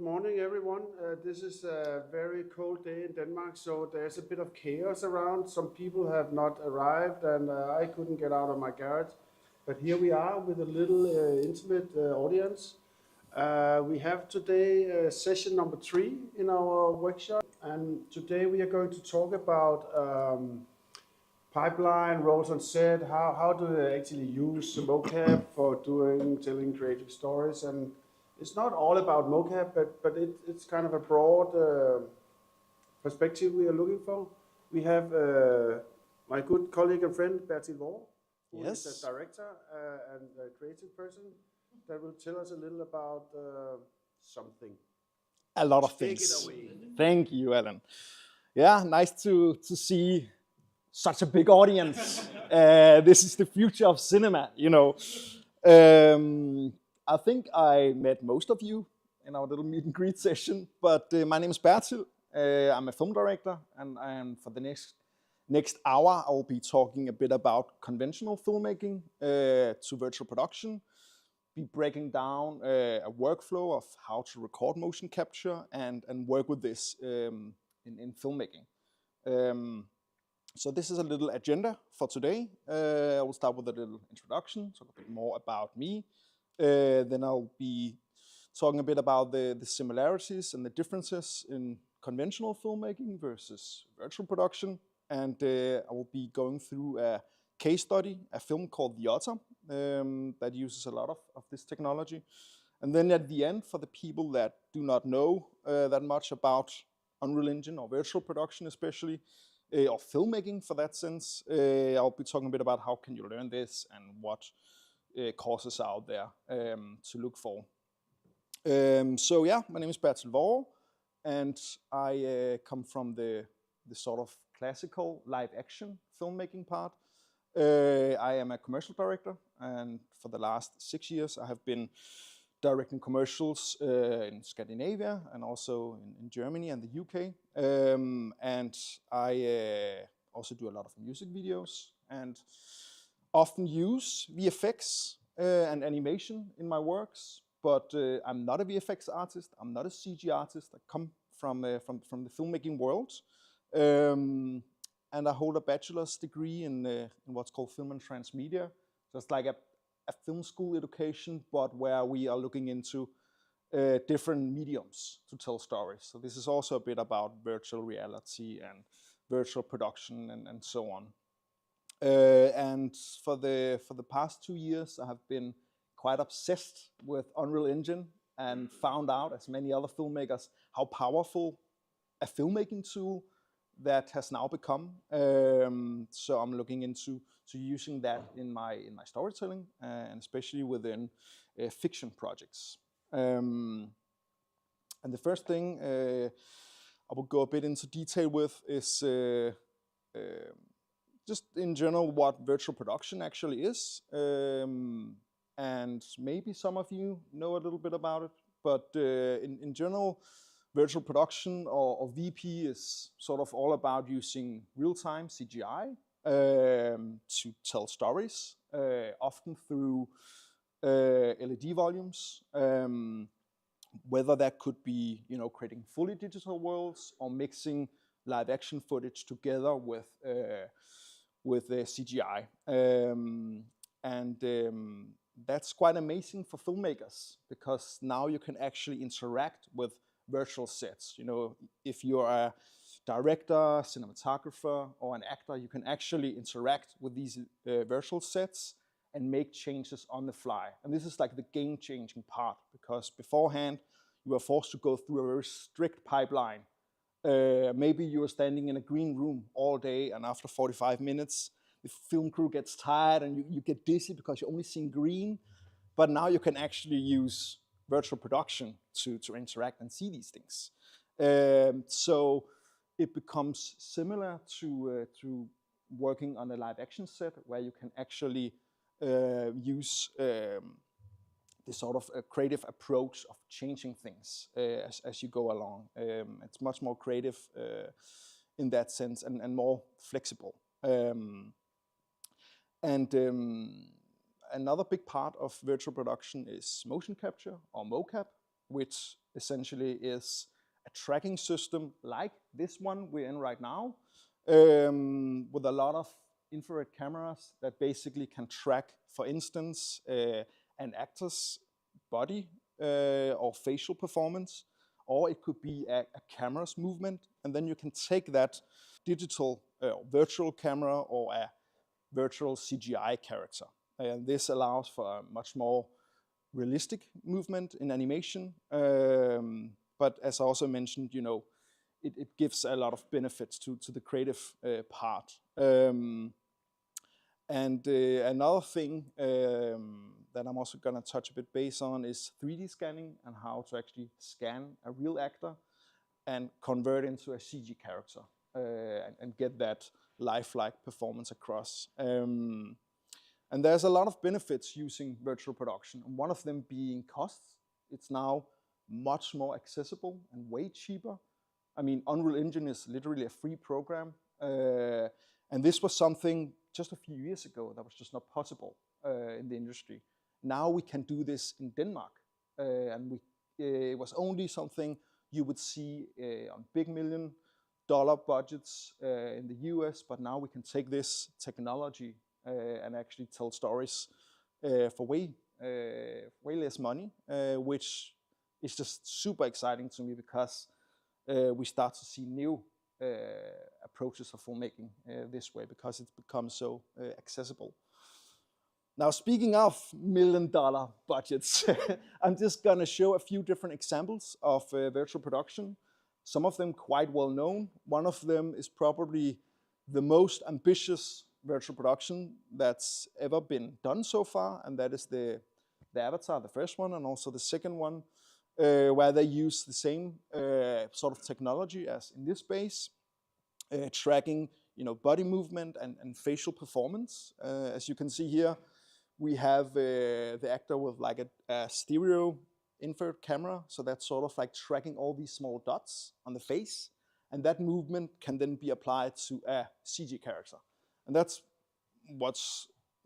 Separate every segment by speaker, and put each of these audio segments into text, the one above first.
Speaker 1: morning, everyone. This is a very cold day in Denmark, so there's a bit of chaos around. Some people have not arrived, and I couldn't get out of my garage. But here we are with a little intimate audience. We have today session number 3 in our workshop, and today we are going to talk about pipeline, roles on set, how do they actually use mocap for telling creative stories. And it's not all about mocap, but it's kind of a broad perspective we are looking for. We have my good colleague and friend Bertil Vorre, who is a director and a creative person that will tell us a little about something.
Speaker 2: A lot of things.
Speaker 1: Take it away.
Speaker 2: Thank you, Alan. Yeah, nice to see such a big audience. This is the future of cinema, you know. I think I met most of you in our little meet and greet session, but my name is Bertil. I'm a film director, and for the next hour, I will be talking a bit about conventional filmmaking to virtual production, be breaking down a workflow of how to record motion capture and work with this in filmmaking. So this is a little agenda for today. I will start with a little introduction, talk a bit more about me. Then I'll be talking a bit about the similarities and the differences in conventional filmmaking versus virtual production. And I will be going through a case study, a film called The Otter, that uses a lot of this technology. And then at the end, for the people that do not know that much about Unreal Engine or virtual production especially, or filmmaking for that sense, I'll be talking a bit about how can you learn this and what courses are out there to look for. So yeah, my name is Bertil Vorre, and I come from the sort of classical live action filmmaking part. I am a commercial director, and for the last 6 years I have been directing commercials in Scandinavia and also in Germany and the UK. And I also do a lot of music videos and often use VFX and animation in my works, but I'm not a VFX artist, I'm not a CG artist. I come from the filmmaking world. And I hold a bachelor's degree in what's called film and transmedia. Just like a film school education, but where we are looking into different mediums to tell stories. So this is also a bit about virtual reality and virtual production and so on. And for the past 2 years, I have been quite obsessed with Unreal Engine and found out, as many other filmmakers, how powerful a filmmaking tool that has now become. So I'm looking into using that in my storytelling, and especially within fiction projects. And the first thing I will go a bit into detail with is just in general what virtual production actually is. And maybe some of you know a little bit about it, but in general, virtual production or VP is sort of all about using real-time CGI to tell stories, often through LED volumes. Whether that could be, creating fully digital worlds or mixing live action footage together with CGI. That's quite amazing for filmmakers, because now you can actually interact with virtual sets. If you're a director, cinematographer, or an actor, you can actually interact with these virtual sets and make changes on the fly. And this is like the game-changing part, because beforehand you were forced to go through a very strict pipeline. Maybe you were standing in a green room all day, and after 45 minutes, the film crew gets tired and you get dizzy because you're only seeing green. But now you can actually use virtual production to interact and see these things. So it becomes similar to working on a live action set, where you can actually use this sort of a creative approach of changing things as you go along. It's much more creative in that sense, and more flexible. Another big part of virtual production is motion capture, or mocap, which essentially is a tracking system like this one we're in right now, with a lot of infrared cameras that basically can track, for instance, an actor's body or facial performance, or it could be a camera's movement, and then you can take that digital virtual camera or a virtual CGI character. And this allows for a much more realistic movement in animation. But as I also mentioned, it gives a lot of benefits to the creative part. Another thing that I'm also going to touch a bit base on is 3D scanning and how to actually scan a real actor and convert into a CG character and get that lifelike performance across. And there's a lot of benefits using virtual production, and one of them being costs. It's now much more accessible and way cheaper. I mean, Unreal Engine is literally a free program, and this was something just a few years ago that was just not possible in the industry. Now we can do this in Denmark, and it was only something you would see on big $1 million budgets in the US, but now we can take this technology and actually tell stories for way less money, which is just super exciting to me because we start to see new approaches of filmmaking this way because it's become so accessible. Now, speaking of $1 million budgets, I'm just going to show a few different examples of virtual production, some of them quite well known. One of them is probably the most ambitious virtual production that's ever been done so far, and that is the Avatar, the first one, and also the second one, where they use the same sort of technology as in this space, tracking body movement and facial performance. As you can see here, we have the actor with like a stereo infrared camera, so that's sort of like tracking all these small dots on the face, and that movement can then be applied to a CG character. And that's what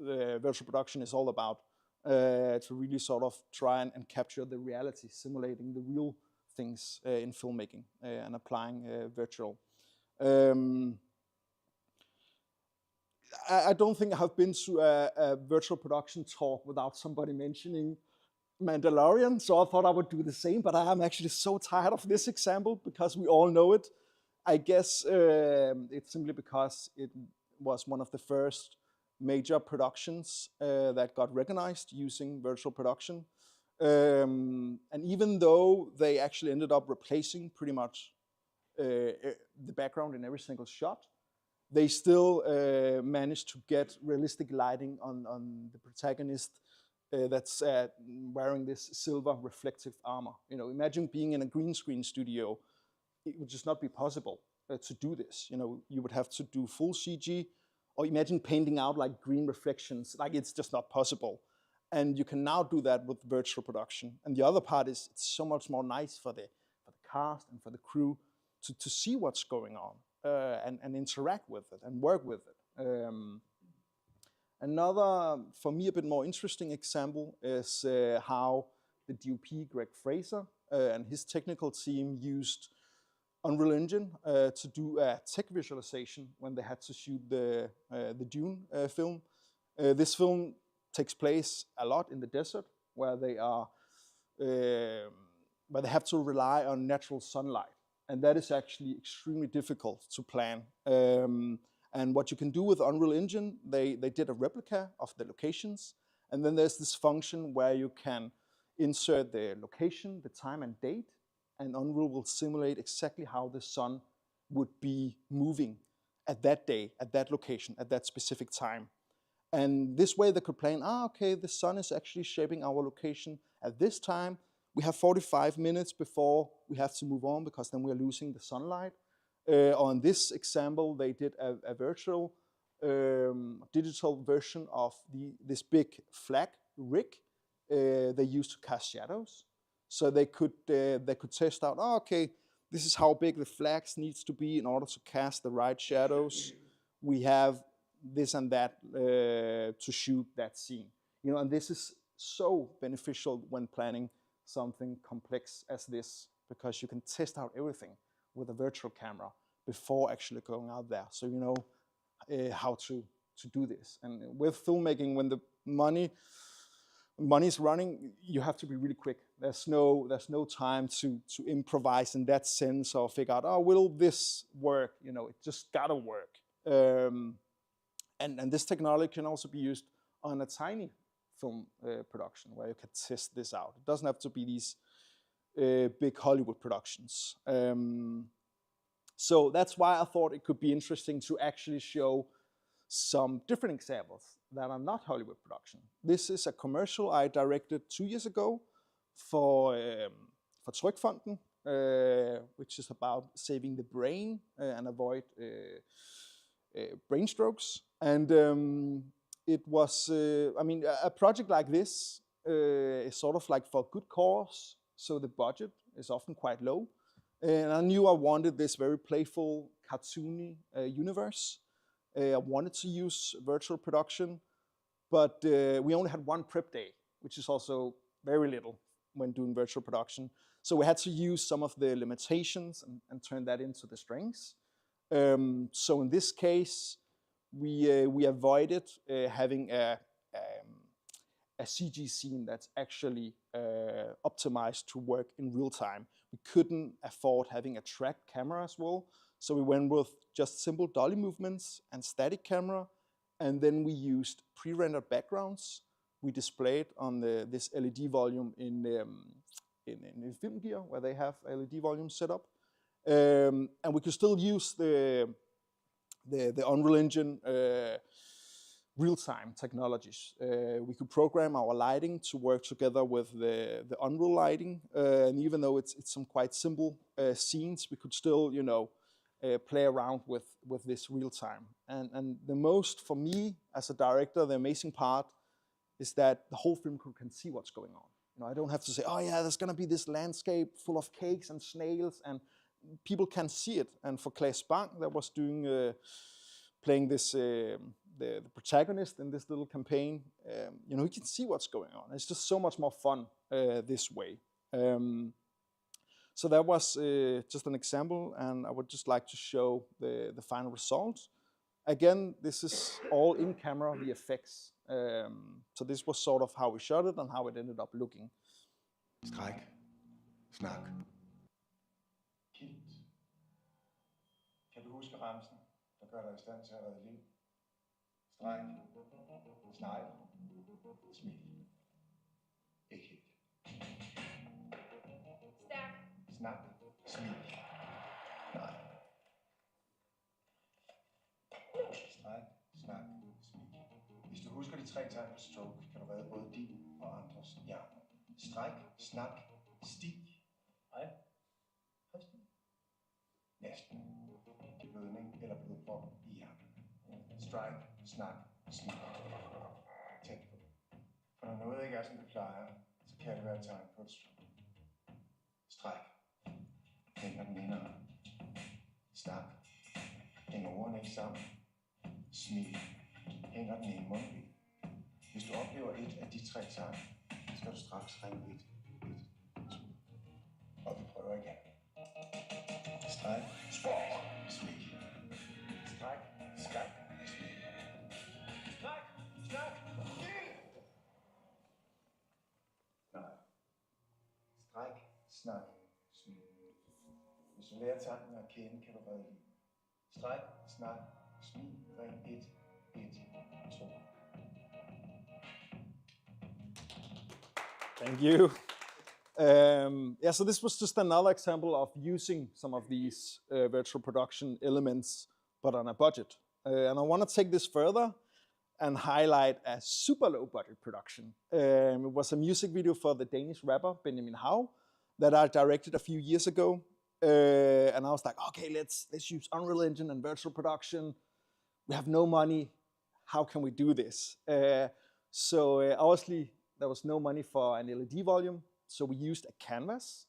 Speaker 2: virtual production is all about, to really sort of try and capture the reality, simulating the real things in filmmaking and applying virtual. I don't think I have been to a virtual production talk without somebody mentioning Mandalorian, so I thought I would do the same, but I am actually so tired of this example because we all know it. I guess it's simply because it was one of the first major productions that got recognized using virtual production. And even though they actually ended up replacing pretty much the background in every single shot, they still managed to get realistic lighting on the protagonist that's wearing this silver reflective armor. Imagine being in a green screen studio. It would just not be possible to do this. You would have to do full CG, or imagine painting out like green reflections. Like, it's just not possible. And you can now do that with virtual production. And the other part is it's so much more nice for the cast and for the crew to see what's going on and interact with it and work with it. Another, for me, a bit more interesting example is how the DOP, Greg Fraser, and his technical team used Unreal Engine to do a tech visualization when they had to shoot the Dune film. This film takes place a lot in the desert, where they have to rely on natural sunlight, and that is actually extremely difficult to plan. And what you can do with Unreal Engine, they did a replica of the locations, and then there's this function where you can insert the location, the time and date, and Unreal will simulate exactly how the sun would be moving at that day, at that location, at that specific time. And this way they could plan, okay, the sun is actually shaping our location at this time. We have 45 minutes before we have to move on because then we're losing the sunlight. On this example, they did a virtual digital version of this big flag rig they used to cast shadows. So they could test out, okay, this is how big the flags needs to be in order to cast the right shadows. We have this and that to shoot that scene. And this is so beneficial when planning something complex as this, because you can test out everything with a virtual camera before actually going out there. So you know how to do this. And with filmmaking, when the money's running, you have to be really quick. There's no time to improvise in that sense, or figure out, oh, will this work? You know, it just gotta work. And this technology can also be used on a tiny film production where you can test this out. It doesn't have to be these big Hollywood productions. So that's why I thought it could be interesting to actually show some different examples that are not Hollywood production. This is a commercial I directed 2 years ago for Trykfonden, which is about saving the brain and avoid brain strokes. And it was, a project like this is sort of like for a good cause, so the budget is often quite low. And I knew I wanted this very playful, cartoony universe. I wanted to use virtual production, but we only had one prep day, which is also very little when doing virtual production. So we had to use some of the limitations and turn that into the strengths. So in this case, we avoided having a CG scene that's actually optimized to work in real time. We couldn't afford having a tracked camera as well, so we went with just simple dolly movements and static camera, and then we used pre-rendered backgrounds. We displayed on this LED volume in Film Gear, where they have LED volume set up, and we could still use the Unreal Engine real-time technologies. We could program our lighting to work together with the Unreal lighting, and even though it's some quite simple scenes, we could still, you know, play around with this real-time. And the most, for me as a director, the amazing part is that the whole film crew can see what's going on. You know, I don't have to say, oh yeah, there's gonna be this landscape full of cakes and snails, and people can see it. And for Claes Bang, that was doing playing this the protagonist in this little campaign, you know, he can see what's going on. It's just so much more fun this way. So that was just an example, and I would just like to show the final result. Again, this is all in camera VFX. So this was sort of how we shot it and how it ended up looking.
Speaker 3: Stræk. Snak. Kilt. Kan du huske ramsen, der gør dig i stand til at redde liv? Stræk. Snegl. Smil. Ikke helt.
Speaker 4: Stærk.
Speaker 3: Snak. Smil. Nej. Stræk. Snak. Smil. Hvis du husker de 3 tegn på stroke, kan du redde både din og andres hjerner. Stræk. Snak. Stig.
Speaker 4: Hej.
Speaker 3: Hej, Stig. Næsten. Blødning eller blodprop i hjernen. Strike, snak, smil. Tæt på. For når noget ikke er, som det plejer, så kan det være et tegn på et stroke. Stræk. Hænger den ene arm. Snak. Hænger ordene ikke sammen. Smil. Hænger den ene mundvig. Hvis du oplever et af de 3 tegn, skal du straks ringe 1, 2. Og vi prøver igen. Stræk. Sport. Smil. Stræk. Skak. Smil. Stræk. Snak. Smil. Nej. Stræk. Snak. Smil. Hvis du lærer tanken at kende, kan du redde liv. Stræk. Snak. Smil. Ring 1, 1, 2.
Speaker 2: Thank you. Yeah, so this was just another example of using some of these virtual production elements, but on a budget. And I want to take this further and highlight a super low budget production. It was a music video for the Danish rapper Benjamin Hav that I directed a few years ago. And I was like, okay, let's use Unreal Engine and virtual production. We have no money. How can we do this? So obviously there was no money for an LED volume. So we used a canvas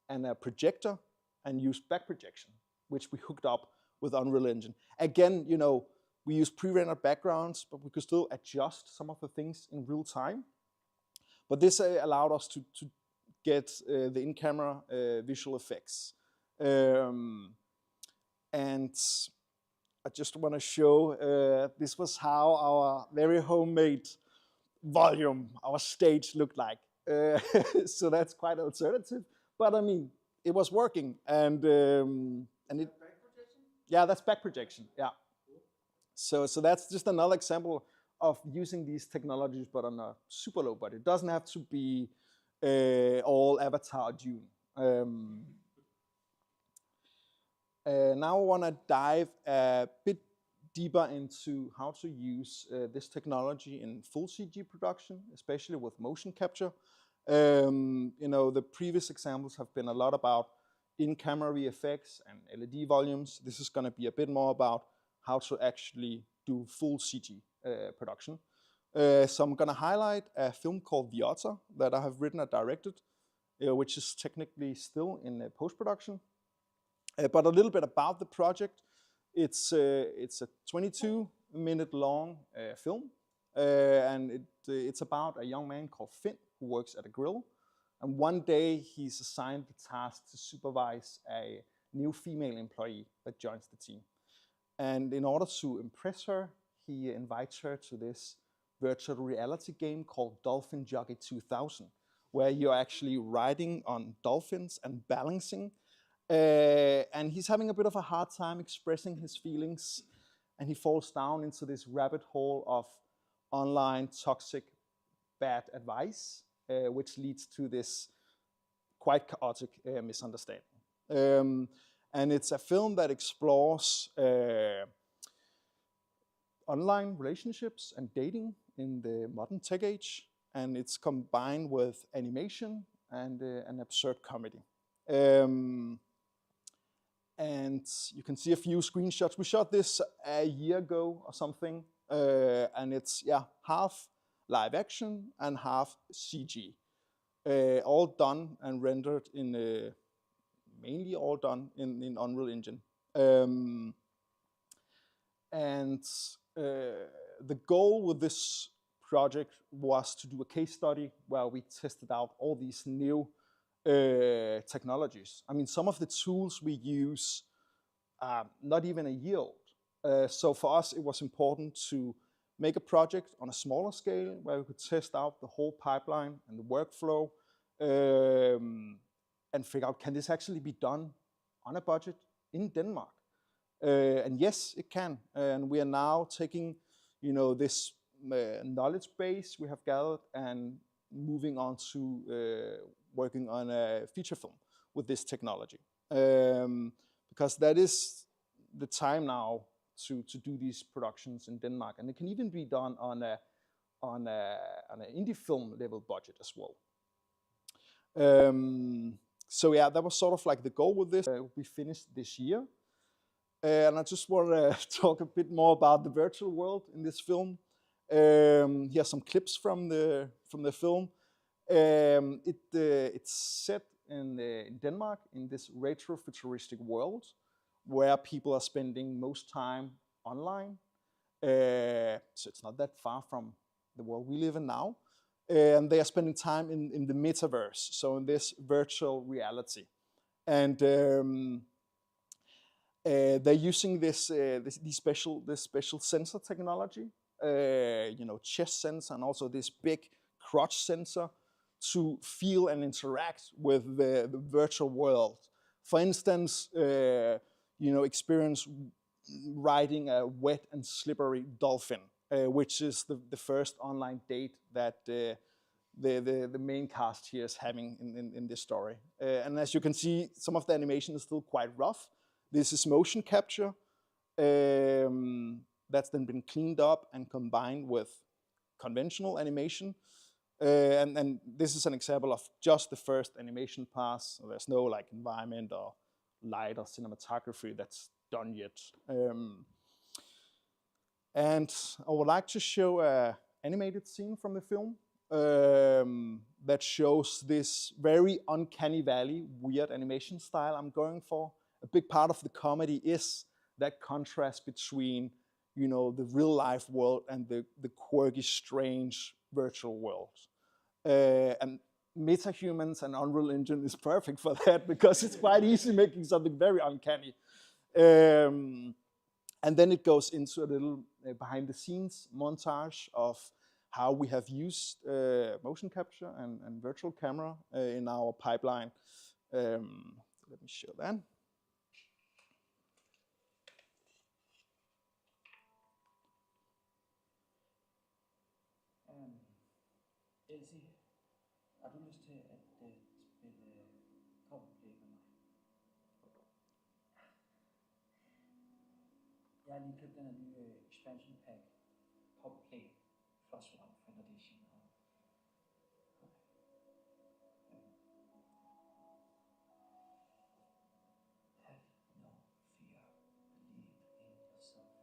Speaker 2: and a projector and used back projection, which we hooked up with Unreal Engine. Again, you know, we used pre-rendered backgrounds, but we could still adjust some of the things in real time. But this allowed us to get the in-camera visual effects. And I just want to show, this was how our very homemade volume, our stage looked like. So that's quite alternative, but I mean, it was working, and it.
Speaker 1: Back projection?
Speaker 2: Yeah, that's back projection. Yeah. So that's just another example of using these technologies, but on a super low budget. It doesn't have to be all Avatar Dune. Now I want to dive a bit deeper into how to use this technology in full CG production, especially with motion capture. The previous examples have been a lot about in-camera VFX and LED volumes. This is going to be a bit more about how to actually do full CG production. So I'm going to highlight a film called The Otter that I have written and directed, which is technically still in post-production. But a little bit about the project. It's a 22-minute long film, and it's about a young man called Finn who works at a grill. And one day he's assigned the task to supervise a new female employee that joins the team. And in order to impress her, he invites her to this virtual reality game called Dolphin Jockey 2000, where you're actually riding on dolphins and balancing. And he's having a bit of a hard time expressing his feelings, and he falls down into this rabbit hole of online toxic bad advice, which leads to this quite chaotic misunderstanding. And it's a film that explores online relationships and dating in the modern tech age, and it's combined with animation and an absurd comedy. And you can see a few screenshots. We shot this a year ago or something, and it's half live action and half CG, all done and rendered in mainly all done in Unreal Engine. And the goal with this project was to do a case study where we tested out all these new technologies. I mean, some of the tools we use are not even a year old. So for us, it was important to make a project on a smaller scale where we could test out the whole pipeline and the workflow, and figure out, can this actually be done on a budget in Denmark? And yes, it can. And we are now taking, this knowledge base we have gathered and moving on to working on a feature film with this technology. Because that is the time now to do these productions in Denmark. And it can even be done on an indie film level budget as well. So yeah, that was sort of like the goal with this. We finished this year. And I just want to talk a bit more about the virtual world in this film. Here are some clips from the film. It's set in Denmark in this retro-futuristic world where people are spending most time online. So it's not that far from the world we live in now. And they are spending time in the metaverse, so in this virtual reality. And they're using this special sensor technology, chest sensor, and also this big crotch sensor to feel and interact with the virtual world. For instance, experience riding a wet and slippery dolphin, which is the first online date that the main cast here is having in this story. And as you can see, some of the animation is still quite rough. This is motion capture that's then been cleaned up and combined with conventional animation. And this is an example of just the first animation pass. There's no like environment or light or cinematography that's done yet. And I would like to show an animated scene from the film that shows this very uncanny valley, weird animation style I'm going for. A big part of the comedy is that contrast between, the real life world and the quirky, strange virtual world. And MetaHumans and Unreal Engine is perfect for that because it's quite easy making something very uncanny. And then it goes into a little behind the scenes montage of how we have used motion capture and virtual camera in our pipeline. Let me show that.
Speaker 4: Elsie, har du lyst til at spille coverplay med mig? Jeg har lige købt den her nye expansion pack, coverplay plus one for en edition. Have no fear, believe in yourself.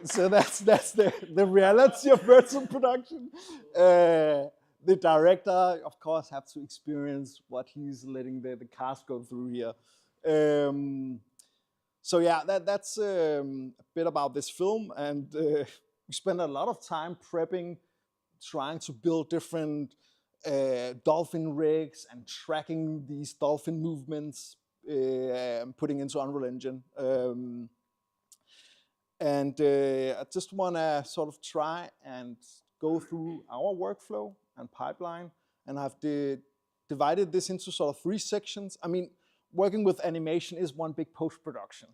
Speaker 2: So that's the reality of virtual production. The director, of course, have to experience what he's letting the cast go through here. So yeah, that's a bit about this film, and we spent a lot of time prepping, trying to build different dolphin rigs and tracking these dolphin movements, putting into Unreal Engine. And I just want to sort of try and go through our workflow and pipeline, and I've divided this into sort of 3 sections. I mean, working with animation is one big post-production,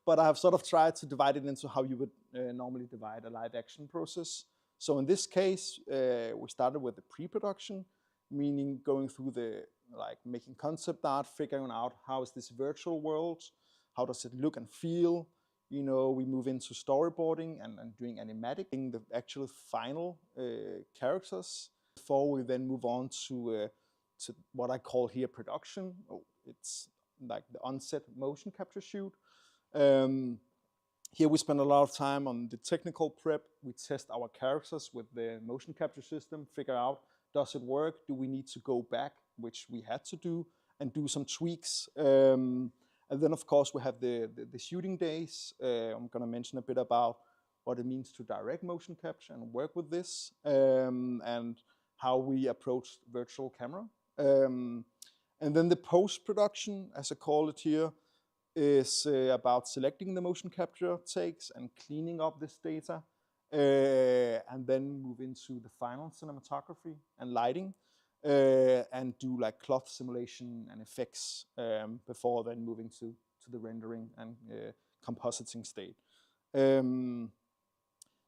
Speaker 2: but I have sort of tried to divide it into how you would normally divide a live action process. So in this case, we started with the pre-production, meaning going through the, like, making concept art, figuring out how is this virtual world, how does it look and feel. You know, we move into storyboarding and doing animatic, the actual final characters, before we then move on to what I call here production. It's like the on-set motion capture shoot. Here we spend a lot of time on the technical prep. We test our characters with the motion capture system, figure out, does it work? Do we need to go back, which we had to do, and do some tweaks? And then, of course, we have the shooting days. I'm going to mention a bit about what it means to direct motion capture and work with this, and how we approach virtual camera. And then the post-production, as I call it here, is about selecting the motion capture takes and cleaning up this data, and then move into the final cinematography and lighting. And do like cloth simulation and effects before then moving to the rendering and compositing state.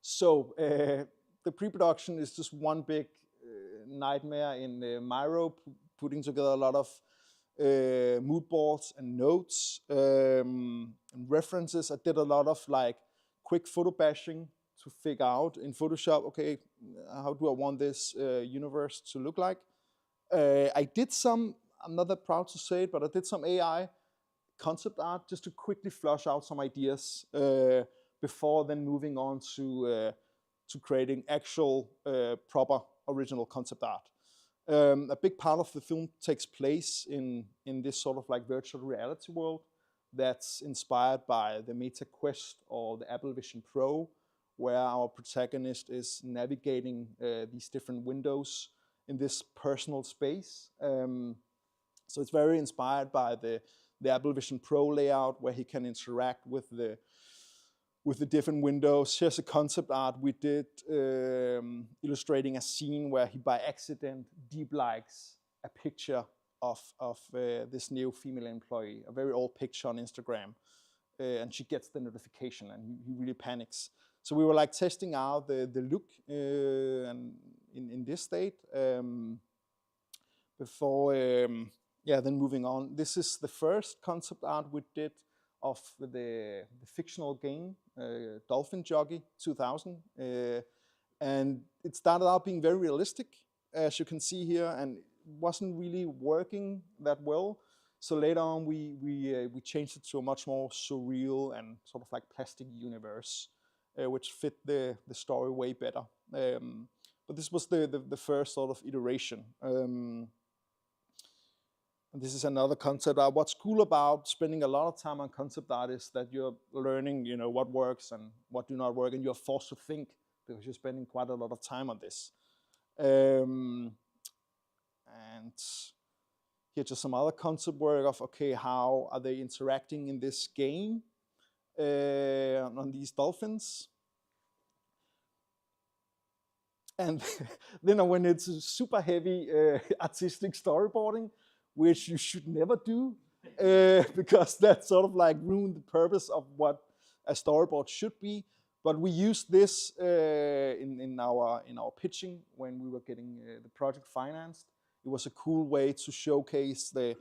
Speaker 2: So the pre-production is just one big nightmare in Miro, putting together a lot of mood boards and notes and references. I did a lot of like quick photo bashing to figure out in Photoshop, okay, how do I want this universe to look like? I did some, I'm not that proud to say it, but I did some AI concept art just to quickly flush out some ideas before then moving on to creating actual proper original concept art. A big part of the film takes place in this sort of like virtual reality world that's inspired by the Meta Quest or the Apple Vision Pro, where our protagonist is navigating these different windows in this personal space. So it's very inspired by the Apple Vision Pro layout, where he can interact with the with the different windows. Here's a concept art we did illustrating a scene where he by accident deep likes a picture of this new female employee, a very old picture on Instagram. And she gets the notification and he really panics. So we were like testing out the look and in this state before, then moving on. This is the first concept art we did of the fictional game, Dolphin Jockey 2000. And it started out being very realistic, as you can see here, and it wasn't really working that well. So later on, we changed it to a much more surreal and sort of like plastic universe, which fit the story way better. But this was the first sort of iteration. And this is another concept art. What's cool about spending a lot of time on concept art is that you're learning, what works and what do not work, and you're forced to think because you're spending quite a lot of time on this. And here's just some other concept work of, okay, how are they interacting in this game on these dolphins? And then when it's super heavy artistic storyboarding, which you should never do, because that sort of like ruined the purpose of what a storyboard should be. But we used this in our pitching when we were getting the project financed. It was a cool way to showcase the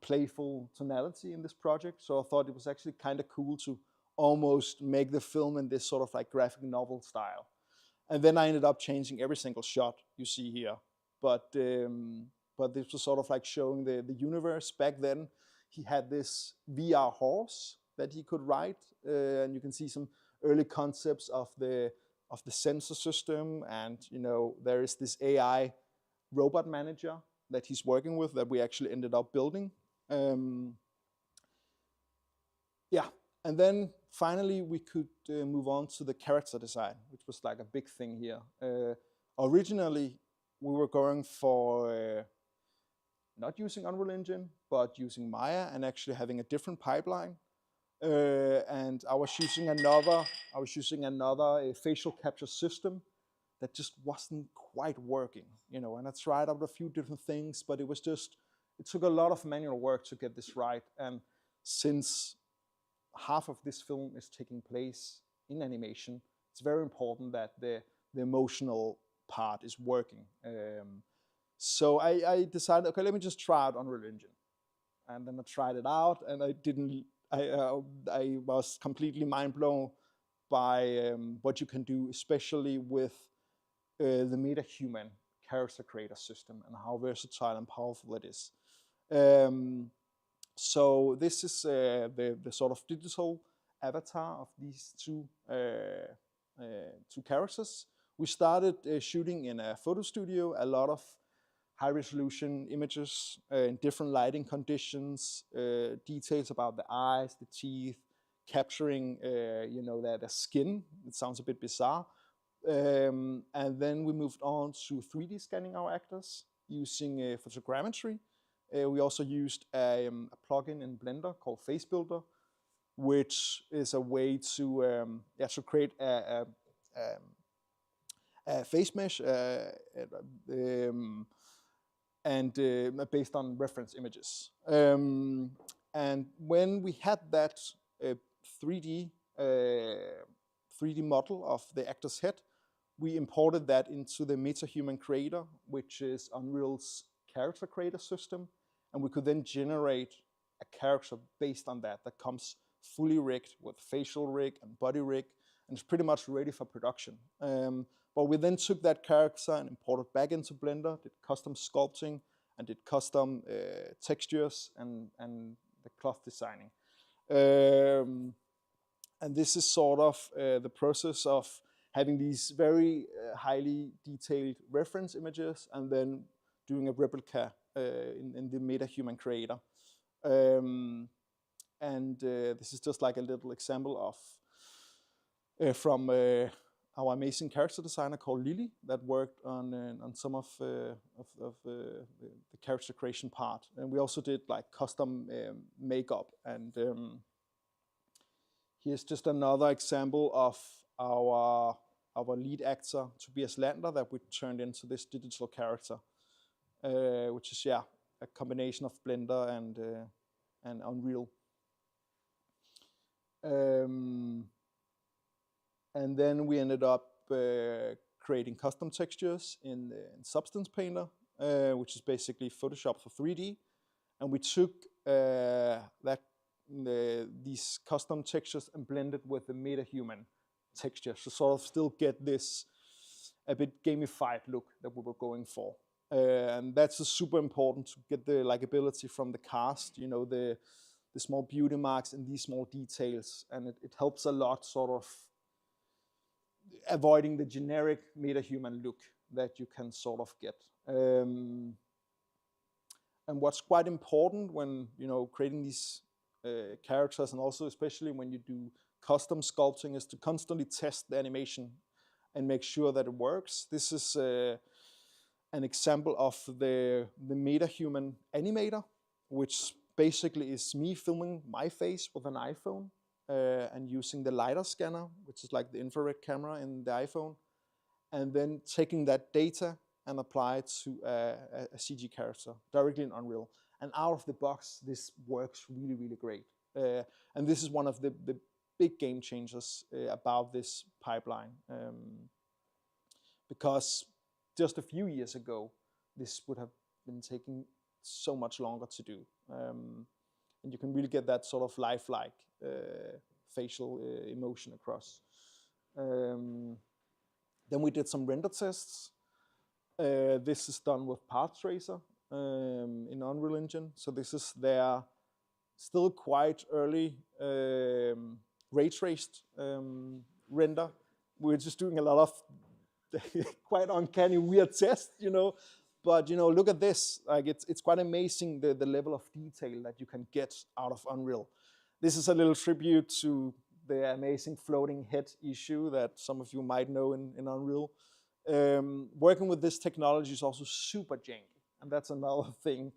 Speaker 2: playful tonality in this project. So I thought it was actually kind of cool to almost make the film in this sort of like graphic novel style. And then I ended up changing every single shot you see here. But this was sort of like showing the universe. Back then, he had this VR horse that he could ride, and you can see some early concepts of the sensor system. And there is this AI robot manager that he's working with that we actually ended up building. And then finally we could move on to the character design, which was like a big thing here. Originally, we were going for not using Unreal Engine, but using Maya and actually having a different pipeline. And I was using another facial capture system that just wasn't quite working, and I tried out a few different things, but it took a lot of manual work to get this right. And since half of this film is taking place in animation, it's very important that the emotional part is working. So I decided, okay, let me just try out Unreal Engine. And then I tried it out, and I was completely mind blown by what you can do, especially with the MetaHuman character creator system and how versatile and powerful it is. So this is the sort of digital avatar of these two characters. We started shooting in a photo studio, a lot of high-resolution images in different lighting conditions, details about the eyes, the teeth, capturing the skin. It sounds a bit bizarre. And then we moved on to 3D scanning our actors using photogrammetry. We also used a plugin in Blender called Face Builder, which is a way to create a face mesh and based on reference images. And when we had that 3D model of the actor's head, we imported that into the MetaHuman creator, which is Unreal's character creator system. And we could then generate a character based on that comes fully rigged with facial rig and body rig, and it's pretty much ready for production. But we then took that character and imported back into Blender, did custom sculpting, and did custom textures and the cloth designing. And this is sort of the process of having these very highly detailed reference images and then doing a replica in the MetaHuman creator. This is just like a little example of from our amazing character designer called Lily that worked on some of the character creation part. And we also did like custom makeup. And Here's just another example of our lead actor, Tobias Lander, that we turned into this digital character, which is, yeah, a combination of Blender and Unreal. And then we ended up creating custom textures in Substance Painter, which is basically Photoshop for 3D. And we took these custom textures and blended with the meta-human texture to sort of still get this a bit gamified look that we were going for. And that's super important to get the likability from the cast, you know, the small beauty marks and these small details. And it helps a lot sort of avoiding the generic meta-human look that you can sort of get. And what's quite important when, you know, creating these characters, and also especially when you do custom sculpting, is to constantly test the animation and make sure that it works. This is an example of the meta-human animator, which basically is me filming my face with an iPhone and using the LiDAR scanner, which is like the infrared camera in the iPhone, and then taking that data and apply it to a CG character directly in Unreal. And out of the box, this works really, really great. And this is one of the big game changers about this pipeline. Because just a few years ago, this would have been taking so much longer to do. And you can really get that sort of lifelike facial emotion across. Then we did some render tests. This is done with Path Tracer in Unreal Engine. So this is their still quite early ray traced render. We're just doing a lot of quite uncanny, weird tests, you know. But you know, look at this. Like it's quite amazing the level of detail that you can get out of Unreal. This is a little tribute to the amazing floating head issue that some of you might know in Unreal. Working with this technology is also super janky, and that's another thing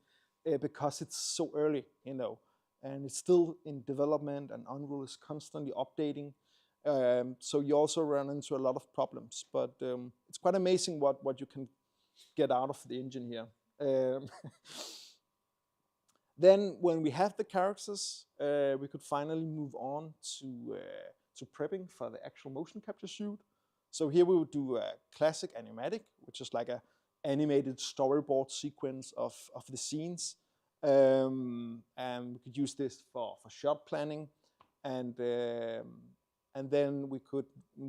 Speaker 2: because it's so early, you know, and it's still in development, and Unreal is constantly updating. So you also run into a lot of problems, but it's quite amazing what you can get out of the engine here. Then when we have the characters, we could finally move on to prepping for the actual motion capture shoot. So here we would do a classic animatic, which is like a animated storyboard sequence of the scenes. And we could use this for shot planning. And then we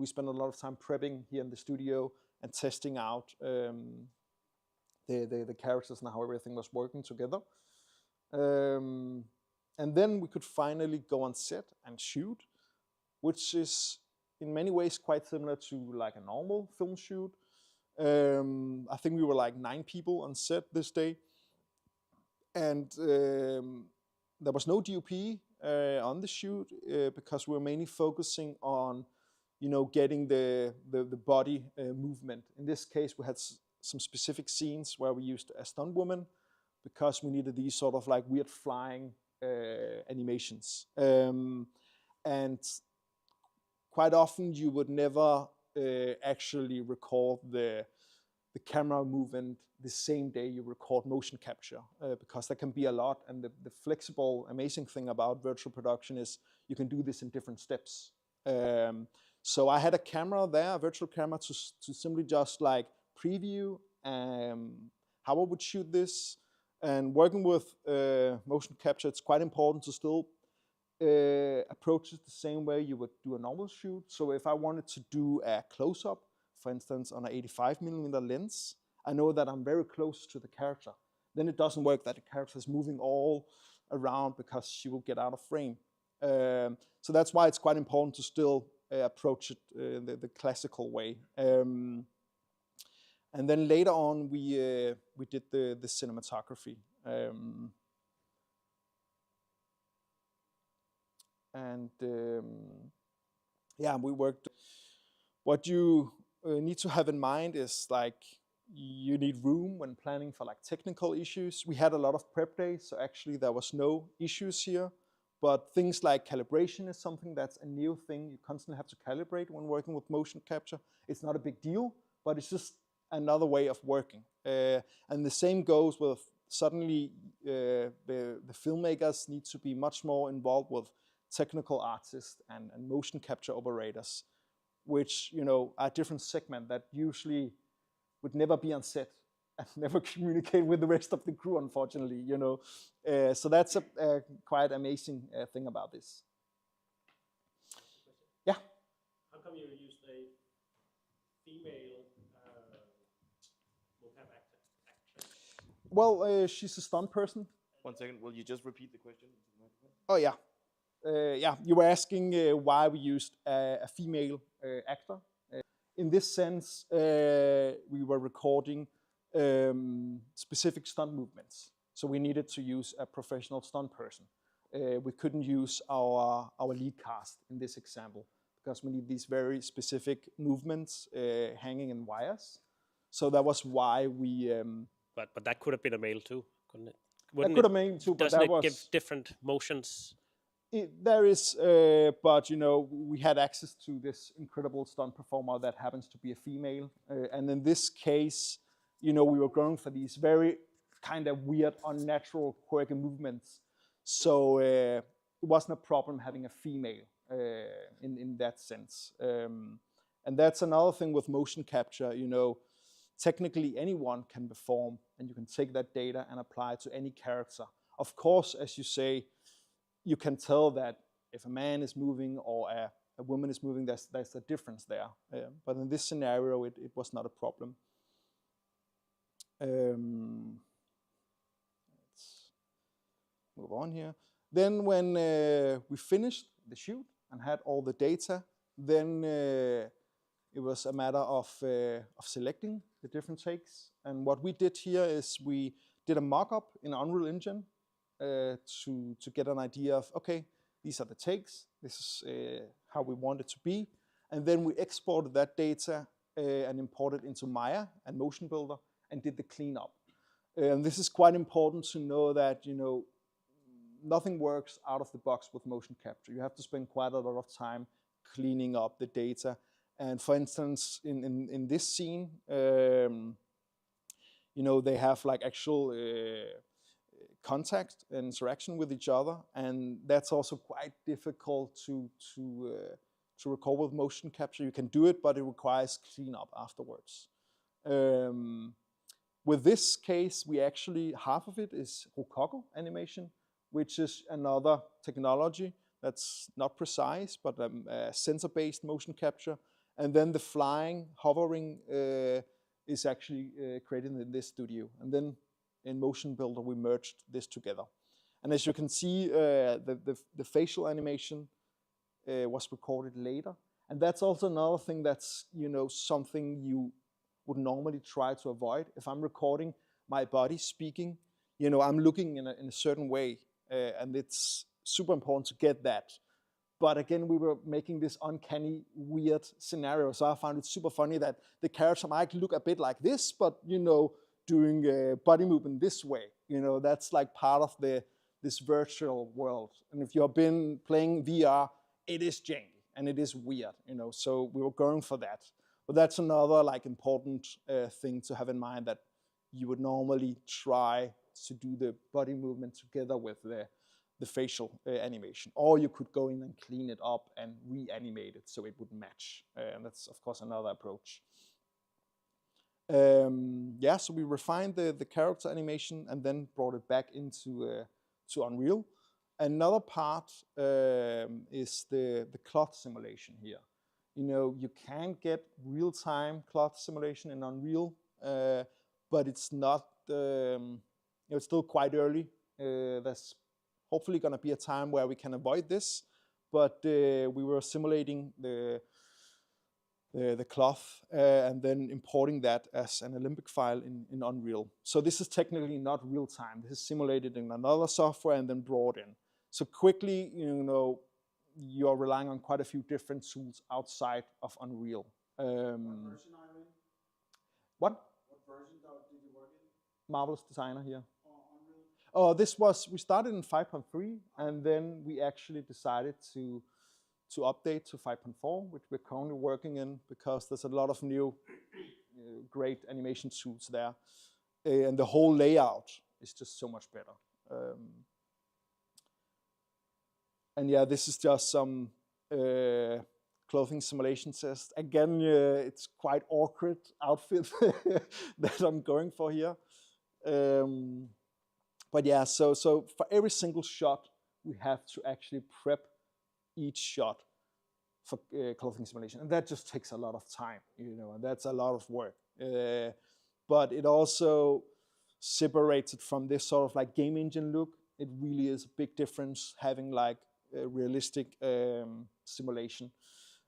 Speaker 2: spend a lot of time prepping here in the studio and testing out the characters and how everything was working together. And then we could finally go on set and shoot, which is in many ways quite similar to like a normal film shoot. I think we were like 9 people on set this day. And there was no DOP on the shoot because we were mainly focusing on, you know, getting the body movement. In this case, we had some specific scenes where we used a stunt woman because we needed these sort of like weird flying animations. And quite often you would never actually record the camera movement the same day you record motion capture because there can be a lot. And the flexible, amazing thing about virtual production is you can do this in different steps. So I had a camera there, a virtual camera, to simply just like preview how I would shoot this. And working with motion capture, it's quite important to still approach it the same way you would do a normal shoot. So if I wanted to do a close-up, for instance, on an 85mm lens, I know that I'm very close to the character. Then it doesn't work that the character is moving all around because she will get out of frame. So that's why it's quite important to still approach it the classical way. And then later on, we did the cinematography. Yeah, we worked. What you need to have in mind is like you need room when planning for like technical issues. We had a lot of prep days, so actually there was no issues here. But things like calibration is something that's a new thing. You constantly have to calibrate when working with motion capture. It's not a big deal, but it's just another way of working. And the same goes with suddenly the filmmakers need to be much more involved with technical artists and motion capture operators, which are a different segment that usually would never be on set and never communicate with the rest of the crew, unfortunately. So that's a quite amazing thing about this. Yeah.
Speaker 5: How come you used a female mocap actress?
Speaker 2: Well, she's a stunt person.
Speaker 6: 1 second, will you just repeat the question?
Speaker 2: Oh yeah. Yeah, you were asking why we used a female actor. In this sense, we were recording specific stunt movements. So we needed to use a professional stunt person. We couldn't use our lead cast in this example because we need these very specific movements hanging in wires. So that was why we...
Speaker 5: But that could have been a male too, couldn't it?
Speaker 2: That could have been too, but
Speaker 5: doesn't
Speaker 2: that
Speaker 5: it
Speaker 2: was...
Speaker 5: give different motions?
Speaker 2: There is, but we had access to this incredible stunt performer that happens to be a female. And in this case, we were going for these very kind of weird, unnatural, quirky movements. So it wasn't a problem having a female in that sense. And that's another thing with motion capture, technically anyone can perform, and you can take that data and apply it to any character. Of course, as you say, you can tell that if a man is moving or a woman is moving, there's a difference there. But in this scenario, it was not a problem. Let's move on here. Then when we finished the shoot and had all the data, then it was a matter of selecting the different takes. And what we did here is we did a mock-up in Unreal Engine to get an idea of, okay, these are the takes, this is how we want it to be. And then we exported that data and imported into Maya and Motion Builder and did the cleanup. And this is quite important to know that, nothing works out of the box with motion capture. You have to spend quite a lot of time cleaning up the data. And for instance, in this scene, they have like actual contact and interaction with each other, and that's also quite difficult to record with motion capture. You can do it, but it requires cleanup afterwards. With this case, we actually, half of it is Rococo animation, which is another technology that's not precise, but sensor-based motion capture. And then the flying, hovering is actually created in this studio. And then in Motion Builder, we merged this together. And as you can see, the facial animation was recorded later. And that's also another thing that's, something you would normally try to avoid. If I'm recording my body speaking, I'm looking in a certain way, and it's super important to get that. But again, we were making this uncanny, weird scenario. So I found it super funny that the character might look a bit like this, but, doing body movement this way. That's like part of this virtual world. And if you've been playing VR, it is janky and it is weird, so we were going for that. But that's another like important thing to have in mind, that you would normally try to do the body movement together with the facial animation. Or you could go in and clean it up and reanimate it so it would match. And that's, of course, another approach. So we refined the character animation and then brought it back into to Unreal. Another part is the cloth simulation here. You can get real-time cloth simulation in Unreal, but it's not, it's still quite early. There's hopefully going to be a time where we can avoid this, but we were simulating the cloth and then importing that as an Olympic file in Unreal. So this is technically not real time. This is simulated in another software and then brought in. So quickly, you're relying on quite a few different tools outside of Unreal.
Speaker 1: What version are you in?
Speaker 2: What?
Speaker 1: What version did you work in?
Speaker 2: Marvelous Designer here. Oh, we started in 5.3, and then we actually decided to update to 5.4, which we're currently working in, because there's a lot of new great animation tools there. And the whole layout is just so much better. And yeah, this is just some clothing simulation test. Again, it's quite awkward outfit that I'm going for here. But yeah, so for every single shot, we have to actually prep each shot for clothing simulation, and that just takes a lot of time, and that's a lot of work. But it also separates it from this sort of like game engine look. It really is a big difference having like a realistic simulation.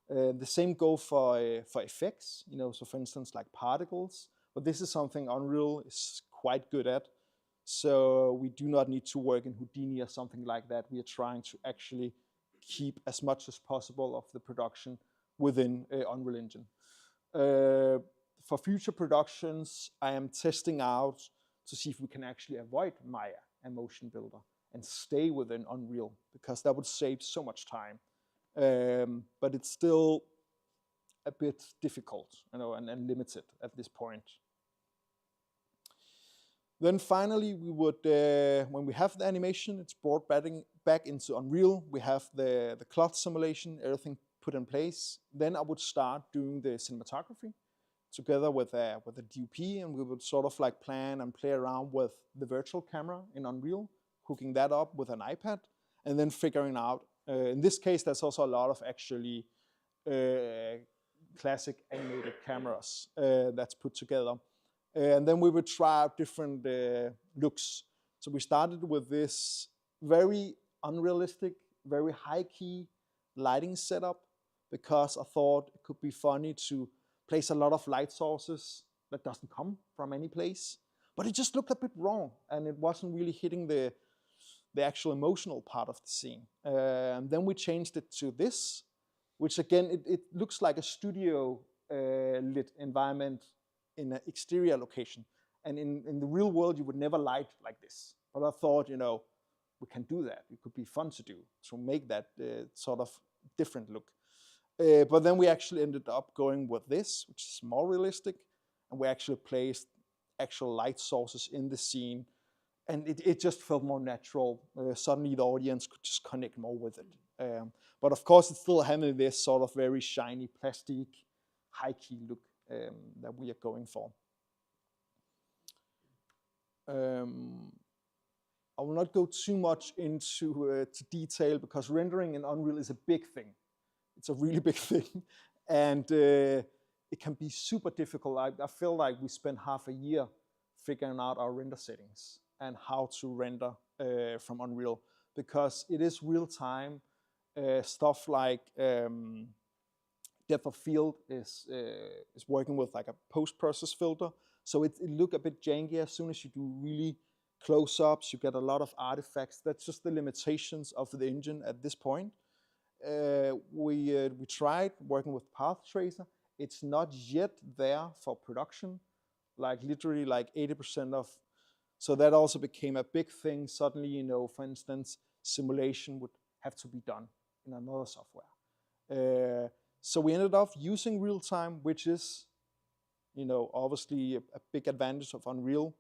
Speaker 2: The same go for effects, so for instance like particles, but this is something Unreal is quite good at. So we do not need to work in Houdini or something like that. We are trying to actually keep as much as possible of the production within Unreal Engine. For future productions, I am testing out to see if we can actually avoid Maya and Motion Builder and stay within Unreal, because that would save so much time. But it's still a bit difficult, and limited at this point. Then finally, we would, when we have the animation, it's brought back into Unreal. We have the cloth simulation, everything put in place. Then I would start doing the cinematography together with a DOP, and we would sort of like plan and play around with the virtual camera in Unreal, hooking that up with an iPad, and then figuring out. In this case, there's also a lot of actually classic animated cameras that's put together. And then we would try out different looks. So we started with this very unrealistic, very high-key lighting setup, because I thought it could be funny to place a lot of light sources that doesn't come from any place. But it just looked a bit wrong, and it wasn't really hitting the actual emotional part of the scene. And then we changed it to this, which again, it looks like a studio lit environment in an exterior location. And in the real world, you would never light like this. But I thought, we can do that. It could be fun to do, to make that sort of different look. But then we actually ended up going with this, which is more realistic. And we actually placed actual light sources in the scene. And it just felt more natural. Suddenly the audience could just connect more with it. But of course, it's still having this sort of very shiny, plastic, high-key look that we are going for. I will not go too much into to detail, because rendering in Unreal is a big thing. It's a really big thing, and it can be super difficult. I feel like we spent half a year figuring out our render settings and how to render from Unreal, because it is real time. Stuff like depth of field is working with like a post-process filter, so it look a bit janky as soon as you do really close-ups. You get a lot of artifacts. That's just the limitations of the engine at this point. We tried working with Path Tracer. It's not yet there for production, like literally like 80% of. So that also became a big thing. Suddenly, for instance, simulation would have to be done in another software. So we ended up using real time, which is, obviously a big advantage of Unreal.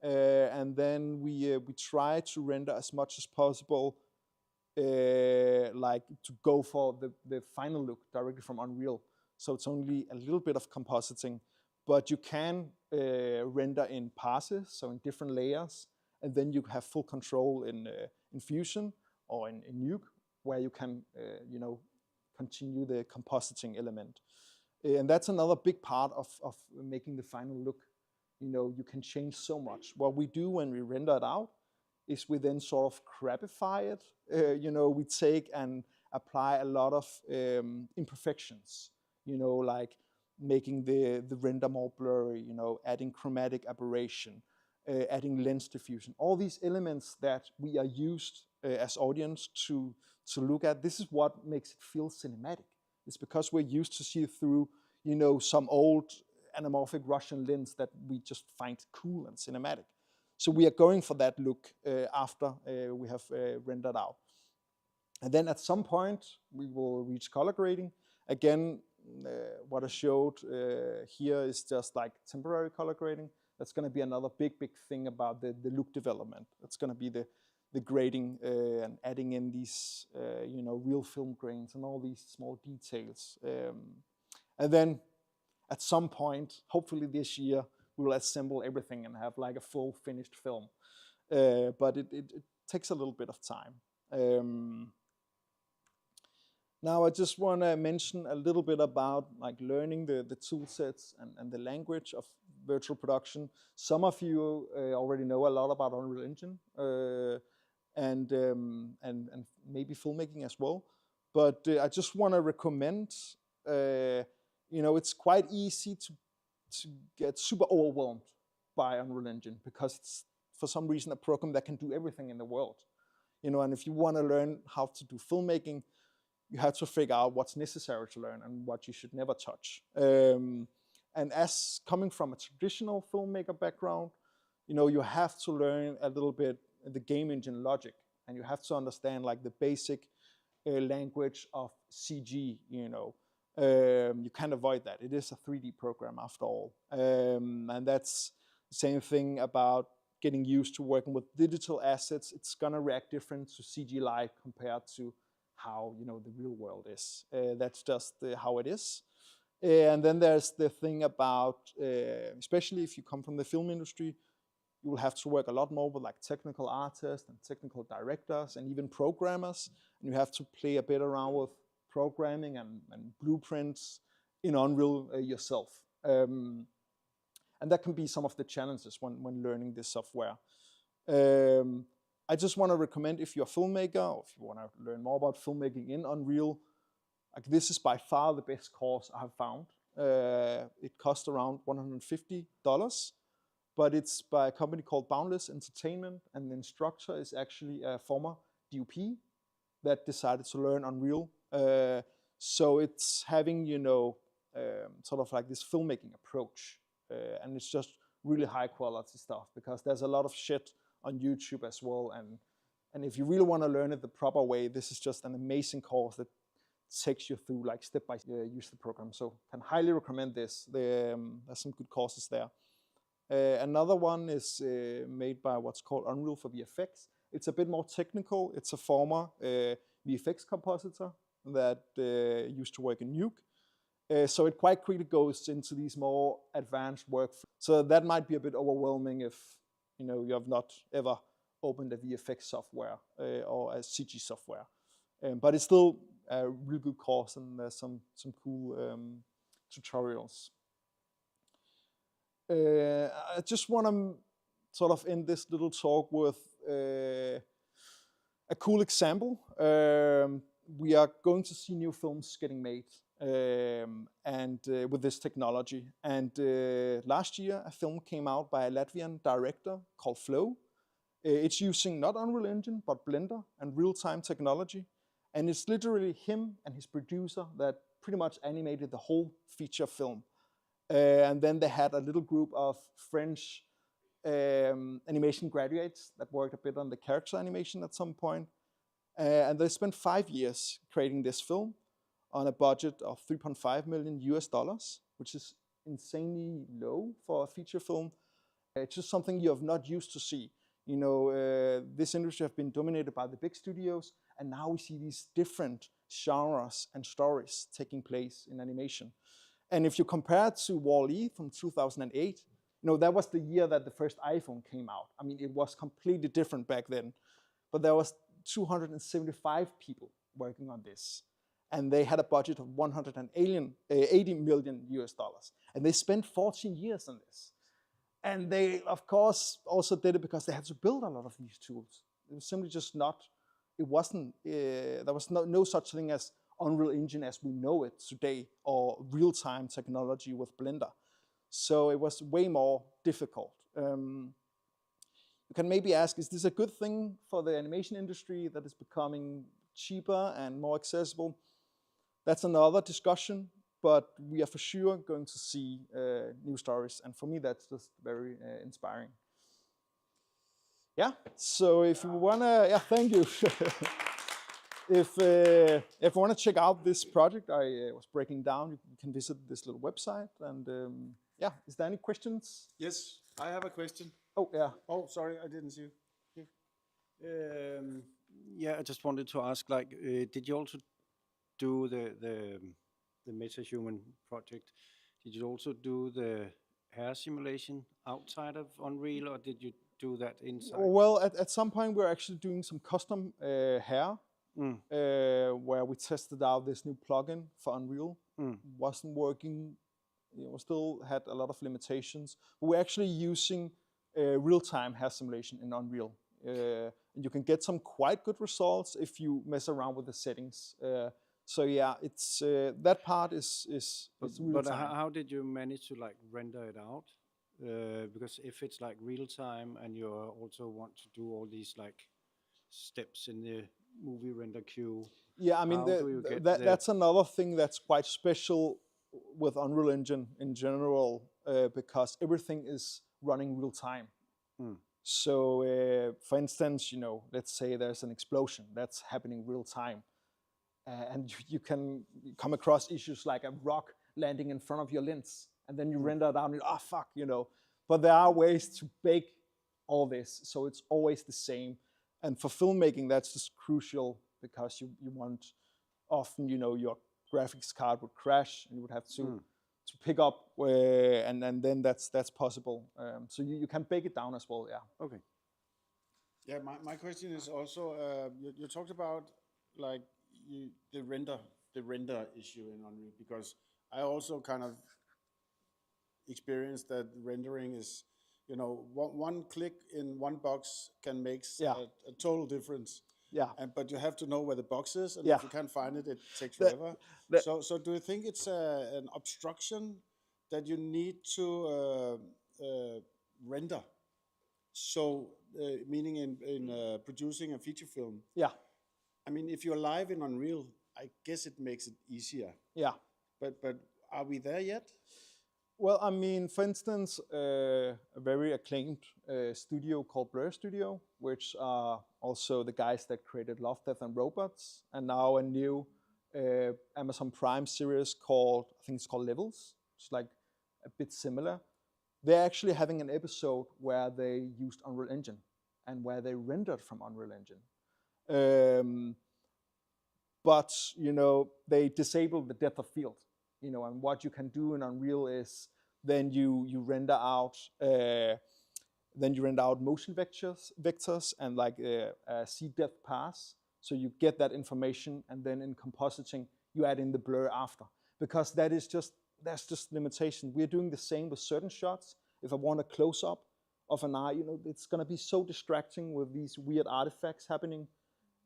Speaker 2: And then we try to render as much as possible, like to go for the final look directly from Unreal. So it's only a little bit of compositing, but you can render in passes, so in different layers, and then you have full control in Fusion or in Nuke, where you can, continue the compositing element. And that's another big part of making the final look. You can change so much. What we do when we render it out is we then sort of crapify it. We take and apply a lot of imperfections, like making the render more blurry, adding chromatic aberration, adding lens diffusion, all these elements that we are used as audience to look at. This is what makes it feel cinematic. It's because we're used to see through, some old anamorphic Russian lens that we just find cool and cinematic. So we are going for that look after we have rendered out. And then at some point, we will reach color grading. Again, what I showed here is just like temporary color grading. That's going to be another big thing about the look development. It's going to be the grading and adding in these, real film grains and all these small details. And then at some point, hopefully this year, we will assemble everything and have like a full finished film. But it takes a little bit of time. Now I just want to mention a little bit about like learning the tool sets and the language of virtual production. Some of you already know a lot about Unreal Engine and maybe filmmaking as well. But I just want to recommend, it's quite easy to get super overwhelmed by Unreal Engine because it's for some reason a program that can do everything in the world. And if you want to learn how to do filmmaking, you have to figure out what's necessary to learn and what you should never touch. And as coming from a traditional filmmaker background, you have to learn a little bit the game engine logic, and you have to understand like the basic language of CG. You can't avoid that. It is a 3D program after all, and that's the same thing about getting used to working with digital assets. It's gonna react different to CG live compared to how the real world is. That's just how it is. And then there's the thing about, especially if you come from the film industry, you will have to work a lot more with like technical artists and technical directors and even programmers. And you have to play a bit around with programming and blueprints in Unreal yourself. And that can be some of the challenges when learning this software. I just want to recommend, if you're a filmmaker or if you want to learn more about filmmaking in Unreal, like this is by far the best course I have found. It costs around $150, but it's by a company called Boundless Entertainment, and the instructor is actually a former DOP that decided to learn Unreal. So it's having, sort of like this filmmaking approach, and it's just really high quality stuff because there's a lot of shit on YouTube as well, and if you really want to learn it the proper way, this is just an amazing course that takes you through like step by step use the program. So can highly recommend this. There's some good courses there. Another one is made by what's called Unreal for VFX. It's a bit more technical. It's a former VFX compositor that used to work in Nuke. So it quite quickly goes into these more advanced workflows. So that might be a bit overwhelming if you have not ever opened a VFX software or a CG software. But it's still a real good course, and there's some cool tutorials. I just want to sort of end this little talk with a cool example. We are going to see new films getting made and with this technology. And last year, a film came out by a Latvian director called Flow. It's using not Unreal Engine, but Blender and real-time technology. And it's literally him and his producer that pretty much animated the whole feature film. And then they had a little group of French animation graduates that worked a bit on the character animation at some point. And they spent 5 years creating this film on a budget of $3.5 million, which is insanely low for a feature film. It's just something you have not used to see. This industry has been dominated by the big studios, and now we see these different genres and stories taking place in animation. And if you compare it to Wall-E from 2008, that was the year that the first iPhone came out. I mean, it was completely different back then. But there was 275 people working on this. And they had a budget of $180 million. And they spent 14 years on this. And they, of course, also did it because they had to build a lot of these tools. It was simply just not, it wasn't, there was no such thing as Unreal Engine as we know it today, or real-time technology with Blender. So it was way more difficult. You can maybe ask, is this a good thing for the animation industry that is becoming cheaper and more accessible? That's another discussion, but we are for sure going to see new stories. And for me, that's just very inspiring. Yeah. So if you wanna, yeah, thank you. If you wanna check out this project I was breaking down, you can visit this little website. And yeah, is there any questions?
Speaker 1: Yes, I have a question.
Speaker 2: Oh yeah.
Speaker 1: Oh, sorry, I didn't see you.
Speaker 7: Yeah, I just wanted to ask, like, did you also do the MetaHuman project? Did you also do the hair simulation outside of Unreal, or did you do that inside?
Speaker 2: Well, at some point we're actually doing some custom hair, where we tested out this new plugin for Unreal. Wasn't working. Still had a lot of limitations. But we're actually using real-time hair simulation in Unreal. And you can get some quite good results if you mess around with the settings. So yeah, it's that part is real
Speaker 7: But
Speaker 2: time.
Speaker 7: how did you manage to like render it out? Because if it's like real time and you also want to do all these like steps in the movie render queue,
Speaker 2: yeah, I mean that's another thing that's quite special with Unreal Engine in general, because everything is running real time. So, for instance, let's say there's an explosion that's happening real time, and you can come across issues like a rock landing in front of your lens, and then you render it out and fuck, But there are ways to bake all this, so it's always the same. And for filmmaking, that's just crucial, because you want often, your graphics card would crash, and you would have to pick up, and then that's possible. So you can bake it down as well. Yeah.
Speaker 7: Okay.
Speaker 1: Yeah, my question is also, you talked about like the render issue in Unreal, because I also kind of experienced that rendering is, one click in one box can make a total difference.
Speaker 2: Yeah.
Speaker 1: But you have to know where the box is, and
Speaker 2: Yeah.
Speaker 1: if you can't find it, it takes forever. So do you think it's an obstruction that you need to render? So meaning in producing a feature film.
Speaker 2: Yeah.
Speaker 1: I mean, if you're live in Unreal, I guess it makes it easier.
Speaker 2: Yeah.
Speaker 1: But are we there yet?
Speaker 2: Well, I mean, for instance, a very acclaimed studio called Blur Studio, which are also the guys that created Love, Death and Robots, and now a new Amazon Prime series I think it's called Levels. It's like a bit similar. They're actually having an episode where they used Unreal Engine and where they rendered from Unreal Engine. But, they disabled the depth of field. And what you can do in Unreal is then you render out motion vectors and like a C-depth pass. So you get that information, and then in compositing you add in the blur after, because that's just limitation. We're doing the same with certain shots. If I want a close up of an eye, it's gonna be so distracting with these weird artifacts happening,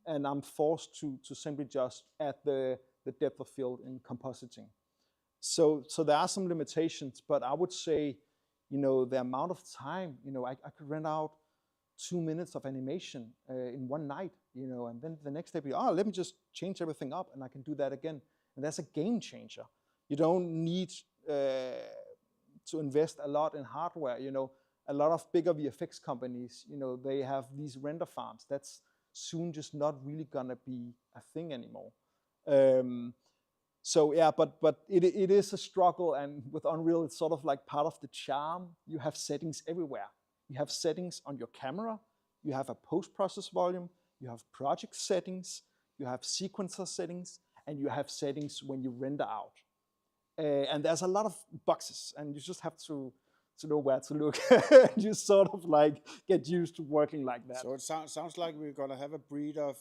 Speaker 2: and I'm forced to simply just add the depth of field in compositing. So there are some limitations, but I would say, the amount of time, I could rent out 2 minutes of animation in one night, and then the next day let me just change everything up, and I can do that again. And that's a game changer. You don't need to invest a lot in hardware. A lot of bigger VFX companies, they have these render farms. That's soon just not really gonna be a thing anymore. So yeah, but it is a struggle, and with Unreal, it's sort of like part of the charm. You have settings everywhere. You have settings on your camera, you have a post-process volume, you have project settings, you have sequencer settings, and you have settings when you render out. And there's a lot of boxes, and you just have to know where to look. You sort of like get used to working like that.
Speaker 1: So it sounds like we're gonna have a breed of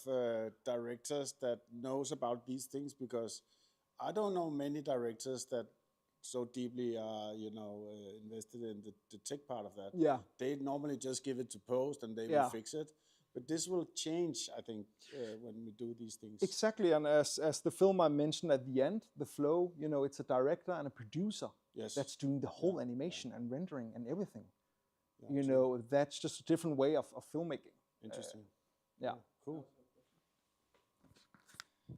Speaker 1: directors that knows about these things, because I don't know many directors that so deeply are, invested in the tech part of that.
Speaker 2: Yeah.
Speaker 1: They normally just give it to post and they will fix it. But this will change, I think, when we do these things.
Speaker 2: Exactly, and as the film I mentioned at the end, The Flow, it's a director and a producer that's doing the whole animation and rendering and everything. Yeah, that's just a different way of filmmaking.
Speaker 1: Interesting.
Speaker 2: Yeah.
Speaker 1: Cool.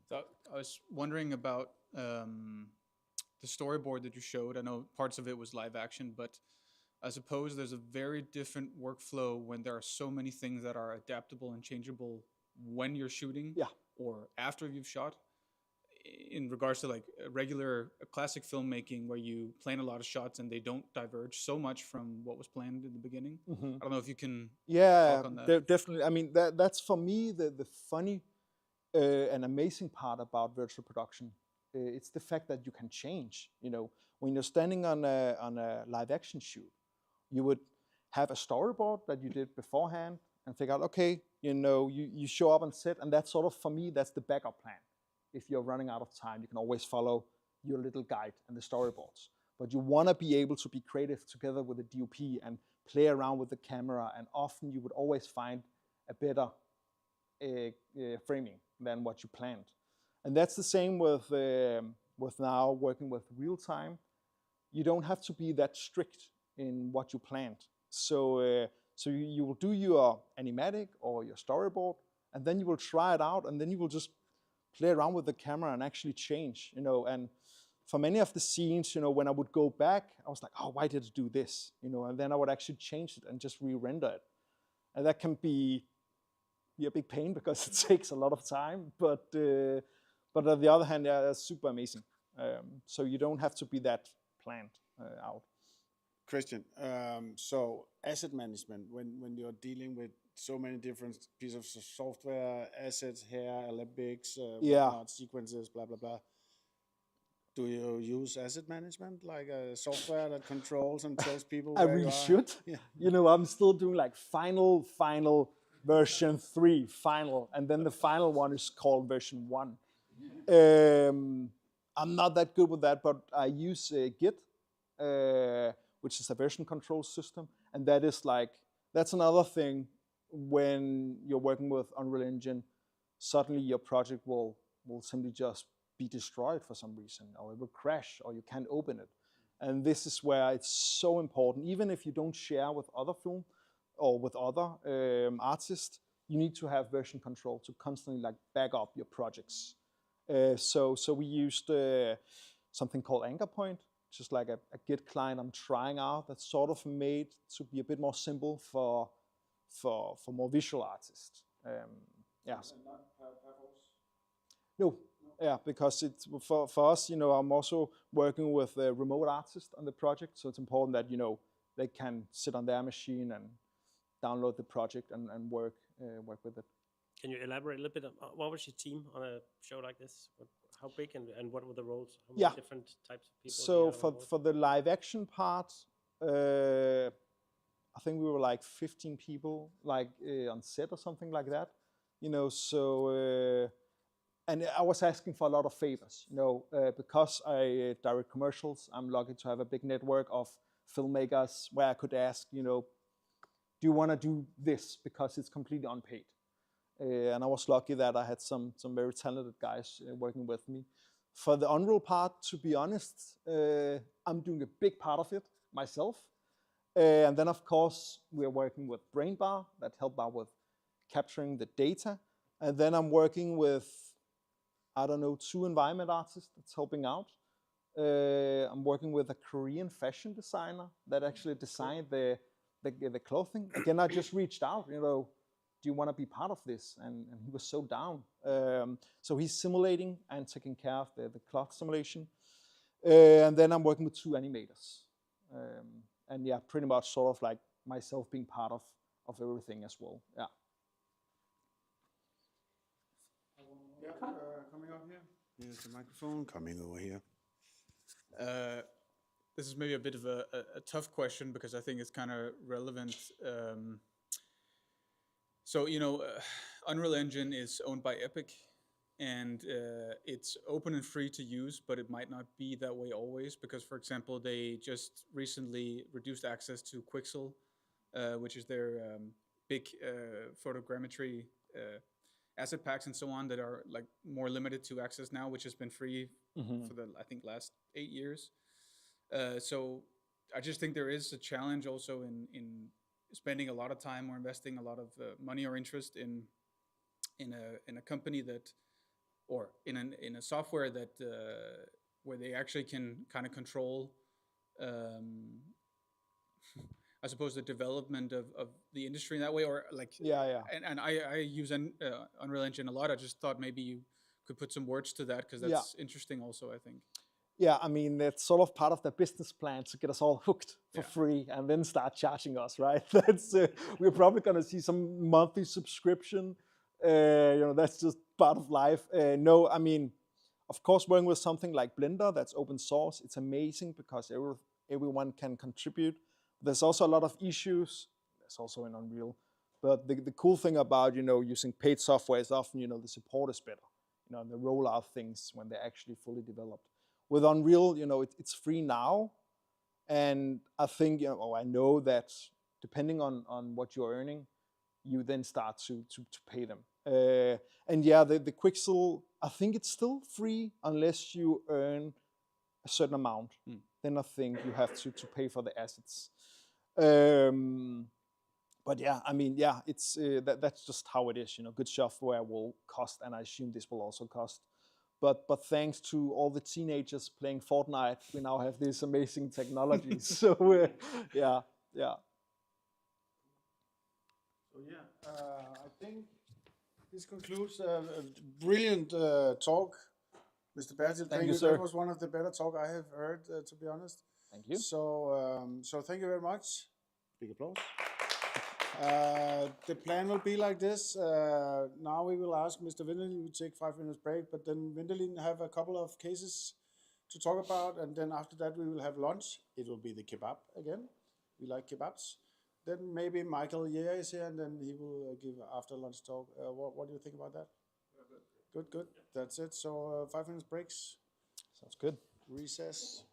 Speaker 8: So I was wondering about the storyboard that you showed. I know parts of it was live action, but I suppose there's a very different workflow when there are so many things that are adaptable and changeable when you're shooting
Speaker 2: Yeah.
Speaker 8: or after you've shot. In regards to like a classic filmmaking where you plan a lot of shots and they don't diverge so much from what was planned in the beginning. I don't know if you can
Speaker 2: Yeah,
Speaker 8: talk on that.
Speaker 2: definitely. I mean, that's for me the funny and amazing part about virtual production. It's the fact that you can change. You know, when you're standing on a live action shoot, you would have a storyboard that you did beforehand and figure out, okay, you know, you show up on set, and that's sort of, for me, that's the backup plan. If you're running out of time, you can always follow your little guide and the storyboards. But you want to be able to be creative together with the DOP and play around with the camera, and often you would always find a better framing than what you planned. And that's the same with now working with real time. You don't have to be that strict in what you planned. So you will do your animatic or your storyboard, and then you will try it out, and then you will just play around with the camera and actually change, you know. And for many of the scenes, you know, when I would go back, I was like, oh, why did it do this? You know, and then I would actually change it and just re-render it. And that can be a big pain because it takes a lot of time. But on the other hand, yeah, that's super amazing. So you don't have to be that planned out.
Speaker 9: Christian, so asset management, when you're dealing with so many different pieces of software, assets here, Olympics, sequences, blah, blah, blah. Do you use asset management, like a software that controls and tells people
Speaker 2: I
Speaker 9: where
Speaker 2: really
Speaker 9: you are?
Speaker 2: should.
Speaker 9: Yeah.
Speaker 2: You know, I'm still doing like final version 3, final. And then the final one is called version 1. I'm not that good with that, but I use Git, which is a version control system. And that is like, that's another thing when you're working with Unreal Engine, suddenly your project will simply just be destroyed for some reason, or it will crash, or you can't open it. And this is where it's so important, even if you don't share with other film or with other artists, you need to have version control to constantly like back up your projects. So we used something called Anchor Point, just like a Git client I'm trying out that's sort of made to be a bit more simple for more visual artists. Yeah. No. Yeah, because it's for us, you know, I'm also working with a remote artist on the project, so it's important that, you know, they can sit on their machine and download the project and work with it.
Speaker 10: Can you elaborate a little bit on what was your team on a show like this? How big and what were the roles? How many different types of people?
Speaker 2: So for the live action part, I think we were like 15 people, like on set or something like that, you know. So and I was asking for a lot of favors, you know, because I direct commercials. I'm lucky to have a big network of filmmakers where I could ask, you know, do you want to do this because it's completely unpaid? And I was lucky that I had some very talented guys working with me. For the Unreal part, to be honest, I'm doing a big part of it myself. And then, of course, we're working with BrainBar that help out with capturing the data. And then I'm working with, I don't know, 2 environment artists that's helping out. I'm working with a Korean fashion designer that actually designed the clothing. Again, I just reached out, you know, do you want to be part of this? And he was so down. So he's simulating and taking care of the cloth simulation. And then I'm working with 2 animators. And yeah, pretty much sort of like myself being part of everything as well. Yeah.
Speaker 9: Yeah, coming up here. Here's the microphone coming over here.
Speaker 8: This is maybe a bit of a tough question because I think it's kind of relevant. So, you know, Unreal Engine is owned by Epic, and it's open and free to use, but it might not be that way always because, for example, they just recently reduced access to Quixel, which is their big photogrammetry asset packs and so on that are like more limited to access now, which has been free for the, I think, last 8 years. So I just think there is a challenge also in spending a lot of time or investing a lot of money or interest in a company that, or in a software that where they actually can kind of control I suppose the development of the industry in that way, or like And I use Unreal Engine a lot. I just thought maybe you could put some words to that, because that's interesting also, I think.
Speaker 2: Yeah, I mean, it's sort of part of their business plan to get us all hooked for free and then start charging us, right? That's we're probably going to see some monthly subscription. That's just part of life. No, I mean, of course, working with something like Blender that's open source, it's amazing because everyone can contribute. There's also a lot of issues. There's also in Unreal. But the cool thing about, using paid software is often, the support is better. And they roll out things when they're actually fully developed. With Unreal, it's free now. And I think, I know that depending on what you're earning, you then start to pay them. And yeah, the Quixel, I think it's still free unless you earn a certain amount. Then I think you have to pay for the assets. But yeah, I mean, yeah, it's that's just how it is. Good software will cost, and I assume this will also cost. But thanks to all the teenagers playing Fortnite, we now have this amazing technology. So yeah.
Speaker 9: So yeah, I think this concludes a brilliant talk, Mr. Bertil.
Speaker 2: Thank you, sir.
Speaker 9: That was one of the better talk I have heard, to be honest.
Speaker 2: Thank you.
Speaker 9: So thank you very much. Big applause. The plan will be like this. Now we will ask Mr. Wendelin to take 5 minutes break, but then Wendelin have a couple of cases to talk about, and then after that we will have lunch. It will be the kebab again. We like kebabs. Then maybe Michael Yeer is here, and then he will give after lunch talk. What do you think about that? Good. That's it. So 5 minutes breaks.
Speaker 2: Sounds good.
Speaker 9: Recess.